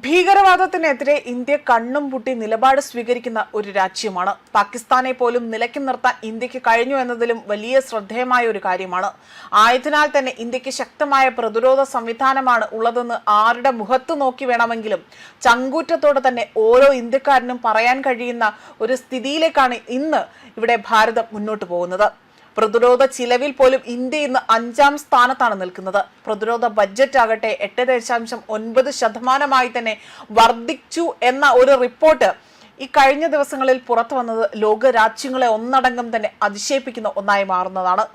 ഭീകരവാദത്തിനെതിരെ India കണ്ണും പൂട്ടി നിലപാട് സ്വീകരിക്കുന്ന ഒരു രാജ്യമാണ്. പാകിസ്ഥാനെ പോലും നിലയ്ക്ക് നിർത്താൻ ഇന്ത്യക്ക് കഴിഞ്ഞു എന്നതിലും വലിയ ശ്രദ്ധേയമായ ഒരു കാര്യമാണ്. ആയതിനാൽ തന്നെ ഇന്ത്യക്ക് ശക്തമായ പ്രതിരോധ സംവിധാനമാണ് ഉള്ളതെന്ന് ആരുടെ മുഖത്ത് നോക്കി വേണമെങ്കിലും ചങ്കൂറ്റത്തോടെ തന്നെ ഓരോ ഇന്ത്യക്കാരനും പറയാൻ കഴിയുന്ന ഒരു സ്ഥിതിയിലേക്കാണ് ഇന്ന് ഇവിടെ ഭാരതം മുന്നോട്ട് പോകുന്നത്. പ്രതിരോധ ചിലവിൽ പോലും ഇന്ത്യ ഇന്ന് 5ാം സ്ഥാനത്താണ് നിൽക്കുന്നത്. പ്രതിരോധ ബഡ്ജറ്റ് ആകട്ടെ 8.9% തന്നെ വർദ്ധിച്ചു എന്ന ഒരു റിപ്പോർട്ട് ഈ കഴിഞ്ഞ ദിവസങ്ങളിൽ പുറത്തു വന്നത് ലോക രാജ്യങ്ങളെ ഒന്നടങ്കം തന്നെ അതിശയിപ്പിക്കുന്ന ഒന്നായി മാറുന്നതാണ്.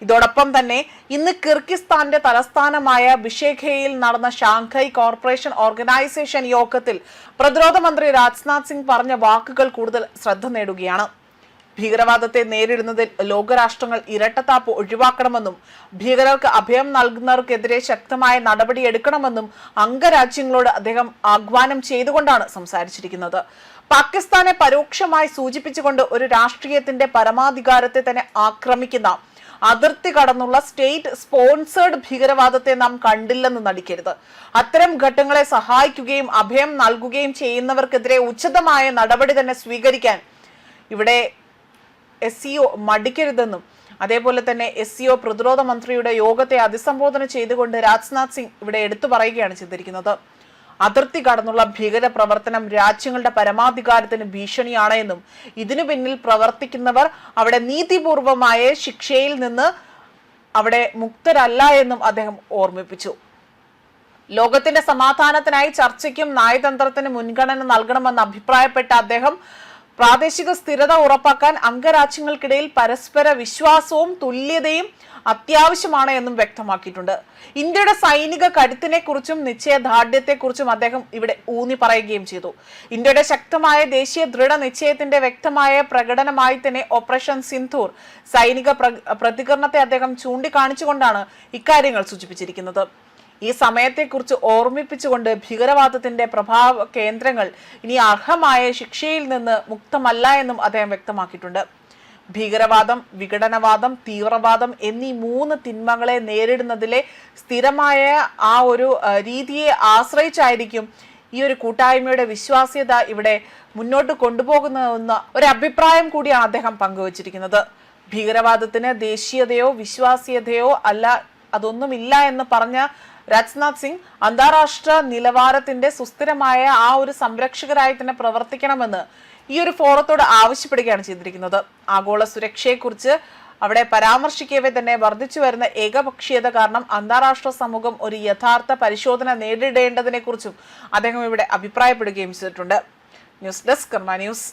ഇതോടൊപ്പം തന്നെ ഇന്ന് കിർഗിസ്ഥാന്റെ തലസ്ഥാനമായ ബിഷകേയിൽ നടന്ന ഷാങ്ഹായ് കോർപ്പറേഷൻ ഓർഗനൈസേഷൻ യോഗത്തിൽ പ്രതിരോധ മന്ത്രി രാജ്നാഥ് സിംഗ് പറഞ്ഞ വാക്കുകൾ കൂടുതൽ ശ്രദ്ധ നേടുകയാണ്. ഭീകരവാദത്തെ നേരിടുന്നതിൽ ലോകരാഷ്ട്രങ്ങൾ ഇരട്ടത്താപ്പ് ഒഴിവാക്കണമെന്നും ഭീകരർക്ക് അഭയം നൽകുന്നവർക്കെതിരെ ശക്തമായ നടപടിയെടുക്കണമെന്നും അംഗരാജ്യങ്ങളോട് അദ്ദേഹം ആഹ്വാനം ചെയ്തുകൊണ്ടാണ് സംസാരിച്ചിരിക്കുന്നത്. പാകിസ്ഥാനെ പരോക്ഷമായി സൂചിപ്പിച്ചുകൊണ്ട് ഒരു രാഷ്ട്രീയത്തിന്റെ പരമാധികാരത്തെ തന്നെ ആക്രമിക്കുന്ന അതിർത്തി കടന്നുള്ള സ്റ്റേറ്റ് സ്പോൺസേർഡ് ഭീകരവാദത്തെ നാം കണ്ടില്ലെന്ന് നടിക്കരുത്. അത്തരം ഘട്ടങ്ങളെ സഹായിക്കുകയും അഭയം നൽകുകയും ചെയ്യുന്നവർക്കെതിരെ ഉചിതമായ നടപടി തന്നെ സ്വീകരിക്കാൻ ഇവിടെ SCO മടിക്കരുതെന്നും അതേപോലെ തന്നെ SCO പ്രതിരോധ മന്ത്രിയുടെ യോഗത്തെ അഭിസംബോധന ചെയ്തുകൊണ്ട് രാജ്നാഥ് സിംഗ് ഇവിടെ എടുത്തു പറയുകയാണ് ചെയ്തിരിക്കുന്നത്. അതിർത്തി കടന്നുള്ള ഭീകര പ്രവർത്തനം രാജ്യങ്ങളുടെ പരമാധികാരത്തിന് ഭീഷണിയാണ് എന്നും ഇതിനു പിന്നിൽ പ്രവർത്തിക്കുന്നവർ അവിടെ നീതിപൂർവമായ ശിക്ഷയിൽ നിന്ന് അവിടെ മുക്തരല്ല എന്നും അദ്ദേഹം ഓർമ്മിപ്പിച്ചു. ലോകത്തിന്റെ സമാധാനത്തിനായി ചർച്ചയ്ക്കും നയതന്ത്രത്തിന് മുൻഗണന നൽകണമെന്ന് അഭിപ്രായപ്പെട്ട അദ്ദേഹം പ്രാദേശിക സ്ഥിരത ഉറപ്പാക്കാൻ അംഗരാജ്യങ്ങൾക്കിടയിൽ പരസ്പര വിശ്വാസവും തുല്യതയും അത്യാവശ്യമാണ് എന്നും വ്യക്തമാക്കിയിട്ടുണ്ട്. ഇന്ത്യയുടെ സൈനിക കരുത്തിനെ കുറിച്ചും നിശ്ചയദാർഢ്യത്തെക്കുറിച്ചും അദ്ദേഹം ഇവിടെ ഊന്നി പറയുകയും ചെയ്തു. ഇന്ത്യയുടെ ശക്തമായ ദേശീയ ദൃഢനിശ്ചയത്തിന്റെ വ്യക്തമായ പ്രകടനമായി തന്നെ ഓപ്പറേഷൻ സിന്ധൂർ സൈനിക പ്രതികരണത്തെ അദ്ദേഹം ചൂണ്ടിക്കാണിച്ചുകൊണ്ടാണ് ഇക്കാര്യങ്ങൾ സൂചിപ്പിച്ചിരിക്കുന്നത്. ഈ സമയത്തെക്കുറിച്ച് ഓർമ്മിപ്പിച്ചുകൊണ്ട് ഭീകരവാദത്തിന്റെ പ്രഭാവ കേന്ദ്രങ്ങൾ ഇനി അർഹമായ ശിക്ഷയിൽ നിന്ന് മുക്തമല്ല എന്നും അദ്ദേഹം വ്യക്തമാക്കിയിട്ടുണ്ട്. ഭീകരവാദം, വിഘടനവാദം, തീവ്രവാദം എന്നീ 3 തിന്മകളെ നേരിടുന്നതിലെ സ്ഥിരമായ ആ ഒരു രീതിയെ ആശ്രയിച്ചായിരിക്കും ഈ ഒരു കൂട്ടായ്മയുടെ വിശ്വാസ്യത ഇവിടെ മുന്നോട്ട് കൊണ്ടുപോകുന്നതെന്ന ഒരു അഭിപ്രായം കൂടിയാണ് അദ്ദേഹം പങ്കുവച്ചിരിക്കുന്നത്. ഭീകരവാദത്തിന് ദേശീയതയോ വിശ്വാസ്യതയോ അല്ല, അതൊന്നുമില്ല എന്ന് പറഞ്ഞ രാജ്നാഥ് സിംഗ് അന്താരാഷ്ട്ര നിലവാരത്തിന്റെ സുസ്ഥിരമായ ആ ഒരു സംരക്ഷകരായി തന്നെ പ്രവർത്തിക്കണമെന്ന് ഈ ഒരു ഫോറത്തോട് ആവശ്യപ്പെടുകയാണ് ചെയ്തിരിക്കുന്നത്. ആഗോള സുരക്ഷയെക്കുറിച്ച് അവിടെ പരാമർശിക്കവേ തന്നെ വർദ്ധിച്ചു വരുന്ന ഏകപക്ഷീയത കാരണം അന്താരാഷ്ട്ര സമൂഹം ഒരു യഥാർത്ഥ പരിശോധന നേരിടേണ്ടതിനെ കുറിച്ചും അദ്ദേഹം ഇവിടെ അഭിപ്രായപ്പെടുകയും ചെയ്തിട്ടുണ്ട്. ന്യൂസ് ഡെസ്ക് കർമ്മ ന്യൂസ്.